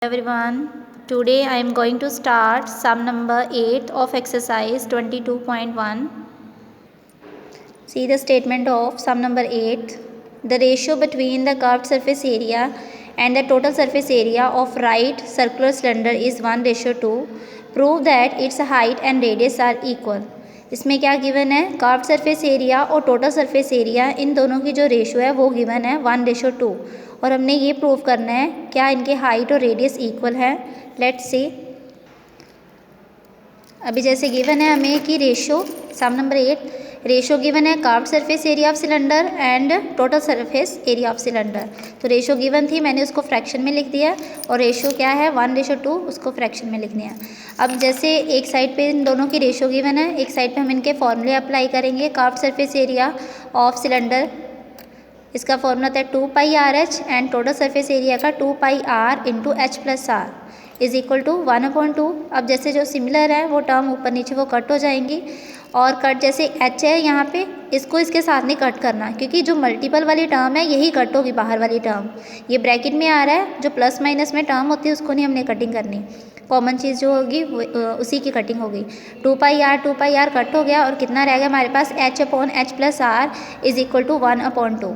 Everyone, today I am going to start sum number 8 of exercise 22.1. See the statement of sum number 8. The ratio between the curved surface area and the total surface area of right circular cylinder is 1:2. Prove that its height and radius are equal. इसमें क्या given है, curved surface area और total surface area in दोनों की जो ratio है वो given है 1:2 और हमने ये प्रूव करना है क्या इनके हाइट और रेडियस इक्वल है। लेट्स सी। अभी जैसे गिवन है हमें कि रेशियो सम नंबर 8 रेशियो गिवन है curved surface area of cylinder and total surface area of cylinder. तो रेशियो गिवन थी, मैंने उसको फ्रैक्शन में लिख दिया और रेशियो क्या है 1:2, उसको फ्रैक्शन में लिखनी है। अब जैसे एक साइड पे इन दोनों की रेशियो गिवन है, एक साइड पे हम इनके फॉर्मूले अप्लाई करेंगे। Curved surface area of cylinder, इसका फॉर्मूला था 2πRH and total surface area का 2πR × H+R is equal to 1/2। अब जैसे जो सिमिलर है वो टर्म ऊपर नीचे वो कट हो जाएंगी और कट जैसे H है यहाँ पे, इसको इसके साथ नहीं कट करना क्योंकि जो मल्टीपल वाली टर्म है यही कट होगी, बाहर वाली टर्म ये ब्रैकेट में आ रहा है, जो प्लस माइनस में टर्म होती है उसको नहीं हमने कटिंग करनी, कॉमन चीज़ जो होगी उसी की कटिंग होगी। 2πR कट हो गया और कितना रह गया हमारे पास H/H+R is equal to 1/2।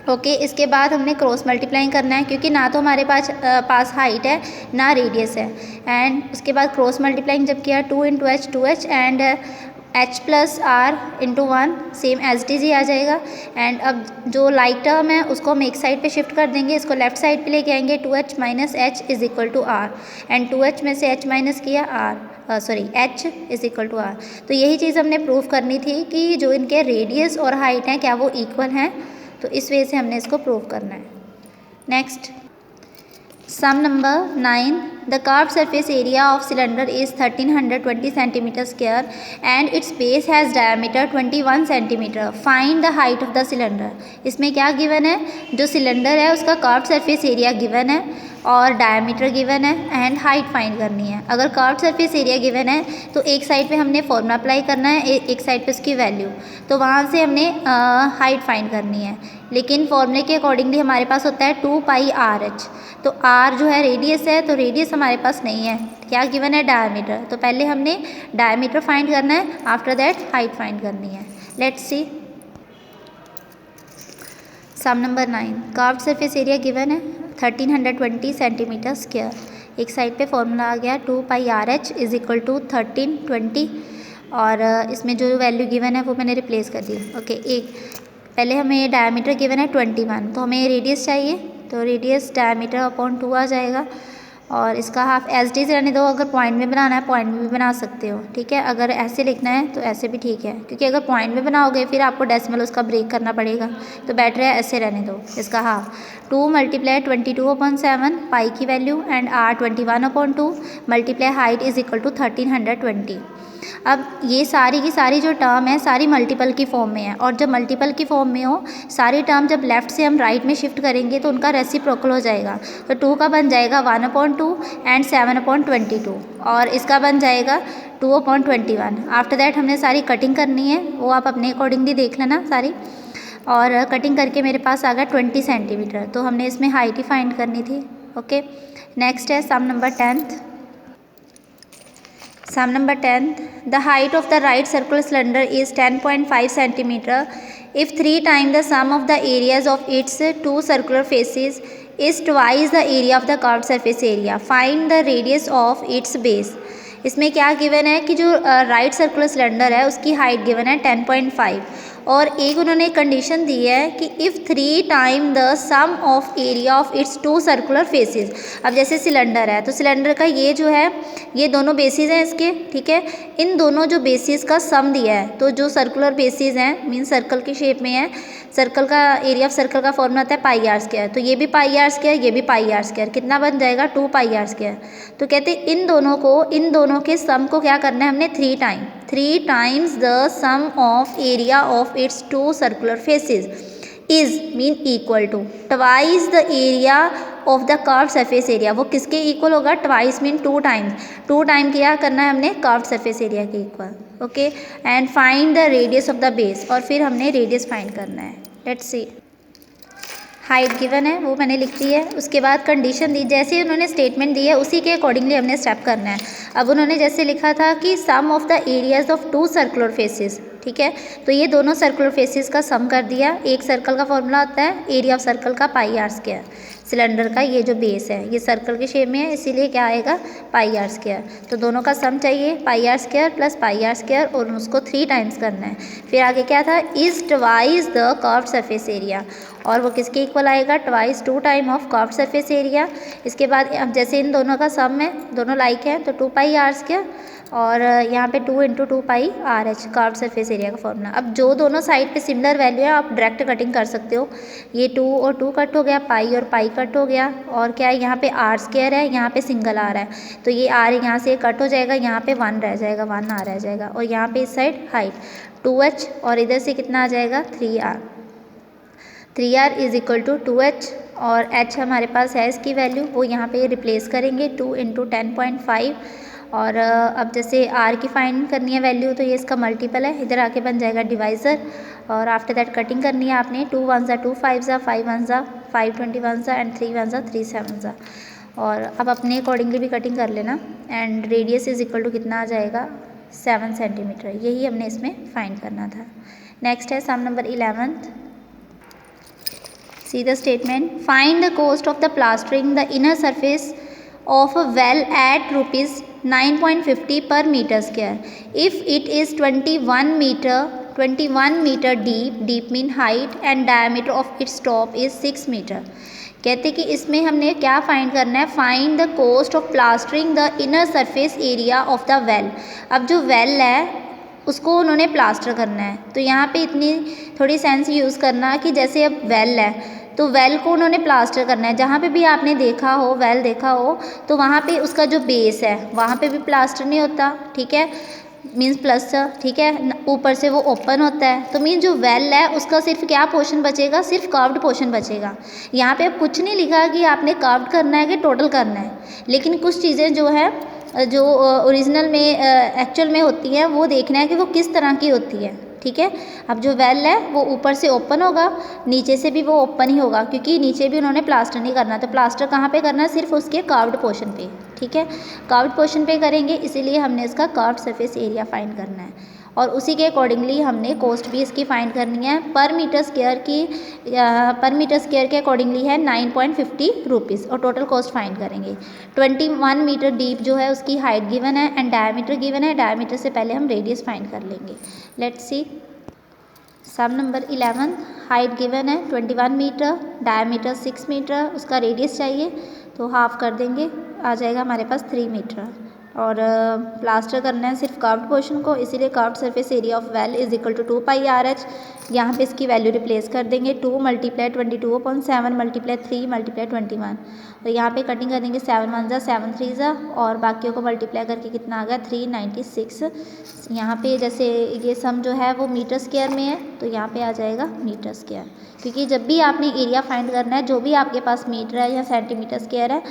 Okay, इसके बाद हमने क्रॉस मल्टीप्लाइंग करना है क्योंकि ना तो हमारे पास हाइट है ना रेडियस है। एंड उसके बाद क्रॉस मल्टीप्लाइंग जब किया 2 × H 2H and H+R × 1 same as it is ही आ जाएगा। एंड अब जो लाइक टर्म है उसको हम एक साइड पे शिफ्ट कर देंगे, इसको लेफ्ट साइड पे लेके आएंगे। 2H - H is equal to R and 2H में से H माइनस किया H is equal to R। तो यही चीज़ हमने प्रूव करनी थी कि जो इनके रेडियस और हाइट हैं क्या वो इक्वल हैं, तो इस वजह से हमने इसको प्रूव करना है। Next sum number 9। The curved surface area of cylinder is 1320 cm² and it's base has diameter 21 cm। Find the height of the cylinder. इसमें क्या गिवन है, जो सिलेंडर है उसका कर्व्ड सरफेस एरिया गिवन है और डायमीटर गिवन है and height find करनी है। अगर कर्व्ड सरफेस एरिया गिवन है तो एक साइड पे हमने फॉर्मूला अप्लाई करना है, एक साइड पे उसकी वैल्यू, तो वहाँ से हमने हाइट फाइंड करनी है। लेकिन फॉर्मूले के अकॉर्डिंगली हमारे पास होता है 2πRH, तो R जो है रेडियस है, तो रेडियस हमारे पास नहीं है, क्या गिवन है डायमीटर, तो पहले हमने डायमीटर फाइंड करना है, आफ्टर दैट हाइट फाइंड करनी है। Let's see sum number 9। Curved surface area given है 1320 cm²। एक साइड पे फॉर्मूला आ गया 2πRH इज इक्वल टू 1320 और इसमें जो वैल्यू गिवन है वो मैंने रिप्लेस कर दी। ओके, एक पहले हमें डायमीटर गिवन है 21, तो हमें रेडियस चाहिए, तो रेडियस डायमीटर अपॉन 2 आ जाएगा और इसका हाफ एज इट इज रहने दो। अगर पॉइंट में बनाना है पॉइंट में भी बना सकते हो, ठीक है। अगर ऐसे लिखना है तो ऐसे भी ठीक है, क्योंकि अगर पॉइंट में बनाओगे फिर आपको डेसिमल उसका ब्रेक करना पड़ेगा, तो बेटर है ऐसे रहने दो। इसका हाफ 2 × 22/7 पाई की value and R 21/2 multiply height is equal to 1320। अब ये सारी की सारी जो टर्म है सारी मल्टीपल की फॉर्म में है और जब मल्टीपल की फॉर्म में हो सारी टर्म जब लेफ़्ट से हम राइट में शिफ्ट करेंगे तो उनका रेसिप्रोकल हो जाएगा। तो 2 का बन जाएगा 1/2 एंड 7/22 और इसका बन जाएगा 2/21। आफ्टर दैट हमने सारी कटिंग करनी है, वो आप अपने अकॉर्डिंगली देख लेना सारी, और कटिंग करके मेरे पास आ गया 20 cm, तो हमने इसमें हाइट ही फाइंड करनी थी। ओके, नेक्स्ट है सम number 10th। Sum number 10. The height of the right circular cylinder is 10.5 cm if 3 times the sum of the areas of its two circular faces is twice the area of the curved surface area. Find the radius of its base. इसमें क्या given है कि जो right circular cylinder है उसकी height given है 10.5 और एक उन्होंने कंडीशन दी है कि if 3 time the sum of area of its 2 circular faces. अब जैसे सिलेंडर है तो सिलेंडर का ये जो है ये दोनों बेसिस हैं इसके, ठीक है, इन दोनों जो बेसिस का सम दिया है, तो जो सर्कुलर बेसिस हैं मीन सर्कल की शेप में है, सर्कल का एरिया ऑफ सर्कल का फॉर्मूला आता है πr², तो ये भी πr², ये भी πr², कितना बन जाएगा 2πr²। तो कहते हैं इन दोनों के सम को क्या करना है हमने 3 times the sum of area of its 2 circular faces is mean equal to twice the area of the curved surface area. वो किसके इक्वल होगा, ट्वाइस मीन 2 टाइम क्या करना है हमने कर्व्ड सरफेस एरिया के equal. Okay, and find the radius of the base, और फिर हमने रेडियस फाइंड करना है। लेट्स सी हाइट गिवन है वो मैंने लिख दी है। उसके बाद कंडीशन दी, जैसे ही उन्होंने स्टेटमेंट दी है उसी के अकॉर्डिंगली हमने स्टेप करना है। अब उन्होंने जैसे लिखा था कि sum of the areas of 2 circular faces, ठीक है, तो ये दोनों सर्कुलर फेसेस का सम कर दिया। एक सर्कल का फॉर्मूला होता है एरिया ऑफ सर्कल का पाई आर स्क्वायर, सिलेंडर का ये जो बेस है ये सर्कल के शेप में है इसीलिए क्या आएगा पाई आर स्क्वायर। तो दोनों का सम चाहिए pi r square plus pi r square और उसको 3 टाइम्स करना है। फिर आगे क्या था, is twice the curved surface area, और वो किसके इक्वल आएगा, twice 2 time of curved surface area. इसके बाद अब जैसे इन दोनों का सम है, दोनों लाइक है, तो 2 पाई आर स्क्वायर और यहाँ पे 2 into 2 pi are h curved surface area का फॉर्मूला। अब जो दोनों साइड पे सिमिलर वैल्यू है आप डायरेक्ट कटिंग कर सकते हो। ये 2 और 2 कट हो गया, पाई और पाई कट हो गया, और क्या है यहाँ पे आर स्क्वायर है, यहाँ पे सिंगल आर है, तो ये आर यहाँ से कट हो जाएगा, यहाँ पे 1 रह जाएगा, 1 आर रह जाएगा, और यहाँ पे इस साइड हाइट 2h और इधर से कितना आ जाएगा 3r। 3r is equal to 2h और h हमारे पास है इसकी वैल्यू, वो यहाँ पे रिप्लेस करेंगे 2 इंटू 10.5। और अब जैसे r की फाइंड करनी है वैल्यू तो ये इसका मल्टीपल है, इधर आके बन जाएगा डिवाइज़र, और आफ्टर दैट कटिंग करनी है आपने 2 1 2 5 5 1 5 21 एंड 3 1 3 7। और अब अपने अकॉर्डिंगली भी कटिंग कर लेना, and radius is equal to कितना आ जाएगा 7 सेंटीमीटर, यही हमने इसमें फाइंड करना था। नेक्स्ट है सम number 11th। See the statement. Find the cost of the plastering the inner surface of a well at rupees 9.50 per meter square. If it is 21 meter deep mean height and diameter of its top is 6 meter. कहते कि इसमें हमने क्या find करना है, find the cost of plastering the inner surface area of the well. अब जो well है उसको उन्होंने प्लास्टर करना है, तो यहाँ पे इतनी थोड़ी सेंस यूज़ करना कि जैसे अब वेल है तो वेल को उन्होंने प्लास्टर करना है। जहाँ पे भी आपने देखा हो वेल देखा हो तो वहाँ पे उसका जो बेस है वहाँ पे भी प्लास्टर नहीं होता, ठीक है, मीन्स प्लास्टर, ठीक है, ऊपर से वो ओपन होता है, तो मीन जो वेल है उसका सिर्फ क्या पोर्शन बचेगा, सिर्फ कर्व्ड पोर्शन बचेगा। यहाँ पे अब कुछ नहीं लिखा कि आपने कर्व्ड करना है कि टोटल करना है, लेकिन कुछ चीज़ें जो है जो ओरिजिनल में एक्चुअल में होती हैं वो देखना है कि वो किस तरह की होती है, ठीक है। अब जो वेल है वो ऊपर से ओपन होगा, नीचे से भी वो ओपन ही होगा, क्योंकि नीचे भी उन्होंने प्लास्टर नहीं करना, तो प्लास्टर कहाँ पे करना है, सिर्फ उसके कर्व्ड पोर्शन पे, ठीक है, कर्व्ड पोर्शन पे करेंगे, इसीलिए हमने इसका कर्व्ड सरफेस एरिया फाइंड करना है। और उसी के अकॉर्डिंगली हमने कॉस्ट भी इसकी फाइंड करनी है। पर मीटर स्क्वायर के अकॉर्डिंगली है 9.50 रुपीज़, और टोटल कॉस्ट फाइंड करेंगे। 21 मीटर डीप जो है उसकी हाइट गिवन है एंड डायमीटर गिवन है। डायमीटर से पहले हम रेडियस फाइंड कर लेंगे। Let's see sum number 11। Height given है 21 मीटर, डायमीटर 6 मीटर, उसका रेडियस चाहिए तो हाफ कर देंगे, आ जाएगा हमारे पास 3 मीटर। और प्लास्टर करना है सिर्फ कर्व्ड पोर्शन को, इसीलिए curved surface area of well is equal to 2 pi are H. यहाँ पे इसकी वैल्यू रिप्लेस कर देंगे 2 मल्टीप्लाई 22/7 मल्टीप्लाई 3 मल्टीप्लाई 21, और यहाँ पे कटिंग कर देंगे 7 1 जा 7 3 जा, और बाकियों को मल्टीप्लाई करके कितना आ गया 396। यहाँ पे जैसे ये सम जो है वो मीटर स्क्वायर में है तो यहाँ पे आ जाएगा मीटर स्क्वायर, क्योंकि जब भी आपने एरिया फाइंड करना है जो भी आपके पास मीटर है या सेंटीमीटर स्क्वायर है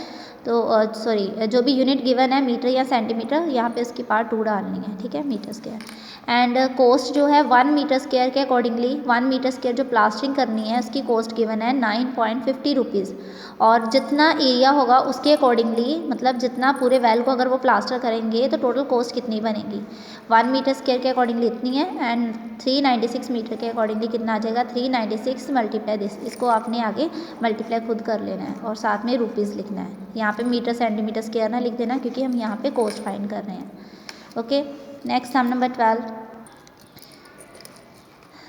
तो जो भी यूनिट गिवन है मीटर या सेंटीमीटर, यहाँ पे उसकी पार्ट 2 डालनी है, ठीक है, मीटर स्क्वायर। एंड कॉस्ट जो है 1 मीटर स्क्वायर के अकॉर्डिंगली 1 मीटर स्क्वायर जो प्लास्टरिंग करनी है उसकी कॉस्ट गिवन है 9.50 रुपीज़, और जितना एरिया होगा उसके अकॉर्डिंगली, मतलब जितना पूरे वेल को अगर वो प्लास्टर करेंगे तो टोटल कॉस्ट कितनी बनेगी, 1 मीटर स्क्वायर के अकॉर्डिंगली इतनी है, एंड 396 मीटर के अकॉर्डिंगली कितना आ जाएगा 396 मल्टीप्लाई दिस, इसको आपने आगे मल्टीप्लाई खुद कर लेना है और साथ में रुपीज़ लिखना है। यहाँ पे मीटर सेंटीमीटर स्क्वायर ना लिख देना, क्योंकि हम यहाँ पे कॉस्ट फाइंड कर रहे हैं। Okay, next sum number 12।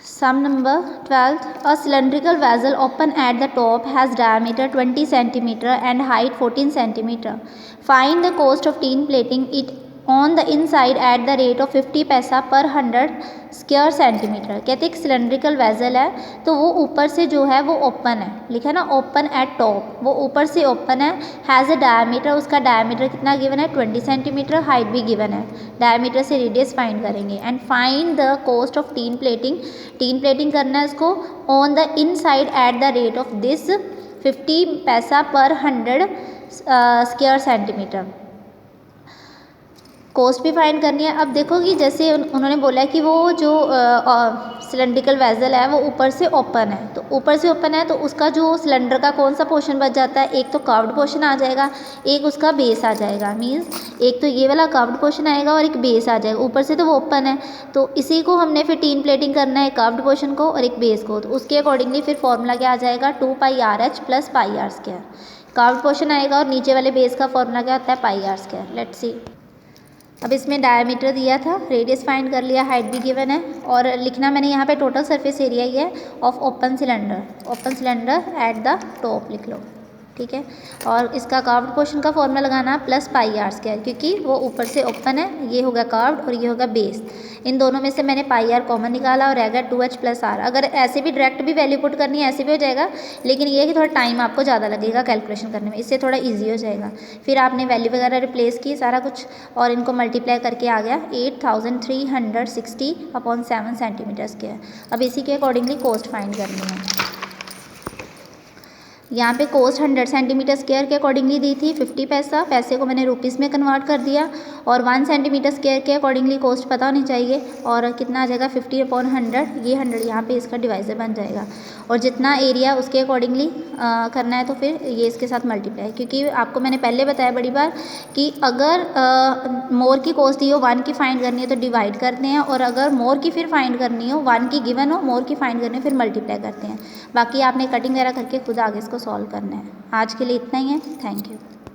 Sum number 12. A cylindrical vessel open at the top has diameter 20 cm and height 14 cm. Find the cost of tin plating it on the inside at the rate of 50 पैसा पर 100 square centimetre. कहते हैं cylindrical vessel है तो वो ऊपर से जो है वो ओपन है, लिखा है ना ओपन एट टॉप, वो ऊपर से ओपन है, हैज़ अ डायमीटर, उसका डायमीटर कितना गिवन है 20 सेंटीमीटर, हाइट भी गिवन है, डायमीटर से रेडियस फाइंड करेंगे। And find the cost of tin plating, tin plating करना है इसको on the inside at the rate of this 50 पैसा पर 100 स्क्वायर सेंटीमीटर। कॉस्ट भी फाइंड करनी है। अब देखो कि जैसे उन्होंने बोला है कि वो जो सिलेंड्रिकल वेसल है वो ऊपर से ओपन है, तो ऊपर से ओपन है तो उसका जो सिलेंडर का कौन सा पोर्शन बच जाता है, एक तो कर्व्ड पोर्शन आ जाएगा, एक उसका बेस आ जाएगा। मीन्स एक तो ये वाला कर्व्ड पोर्शन आएगा और एक बेस आ जाएगा। ऊपर से तो वो ओपन है, तो इसी को हमने फिर तीन प्लेटिंग करना है, कर्व्ड पोर्शन को और एक बेस को। तो उसके अकॉर्डिंगली फिर फॉर्मूला क्या आ जाएगा, 2πRh + πr²। कर्व्ड पोर्शन आएगा और नीचे वाले बेस का फॉर्मूला क्या होता है, πr²। Let's see. अब इसमें डायमीटर दिया था, रेडियस फाइंड कर लिया, हाइट भी गिवन है, और लिखना मैंने यहाँ पे टोटल सरफेस एरिया ही है of open cylinder at the top लिख लो, ठीक है। और इसका कर्व्ड पोर्शन का फॉर्मूला लगाना +πr², क्योंकि वो ऊपर से ओपन है, ये होगा कर्व्ड और ये होगा बेस। इन दोनों में से मैंने πr कॉमन निकाला और रह गया 2h + r। अगर ऐसे भी डायरेक्ट भी वैल्यू पुट करनी है ऐसे भी हो जाएगा, लेकिन ये है कि थोड़ा टाइम आपको ज़्यादा लगेगा कैलकुलेशन करने में, इससे थोड़ा ईजी हो जाएगा। फिर आपने वैल्यू वगैरह रिप्लेस की सारा कुछ और इनको मल्टीप्लाई करके आ गया 8360/7 cm²। अब इसी के अकॉर्डिंगली कॉस्ट फाइंड करनी है। यहाँ पे कॉस्ट 100 cm² के अकॉर्डिंगली दी थी 50 पैसा, पैसे को मैंने रुपीज़ में कन्वर्ट कर दिया, और 1 cm² के अकॉर्डिंगली कॉस्ट पता होनी चाहिए, और कितना आ जाएगा 50/100, ये 100 यहाँ पे इसका डिवाइजर बन जाएगा, और जितना एरिया उसके अकॉर्डिंगली करना है तो फिर ये इसके साथ मल्टीप्लाई। क्योंकि आपको मैंने पहले बताया बड़ी बार कि अगर मोर की कॉस्ट दी हो 1 की फाइंड करनी है तो डिवाइड करते हैं, और अगर मोर की फिर फाइंड करनी हो 1 की गिवन हो, मोर की फाइंड करनी हो फिर मल्टीप्लाई करते हैं। बाकी आपने कटिंग वगैरह करके खुद आगे इसको सॉल्व करना है। आज के लिए इतना ही है, थैंक यू।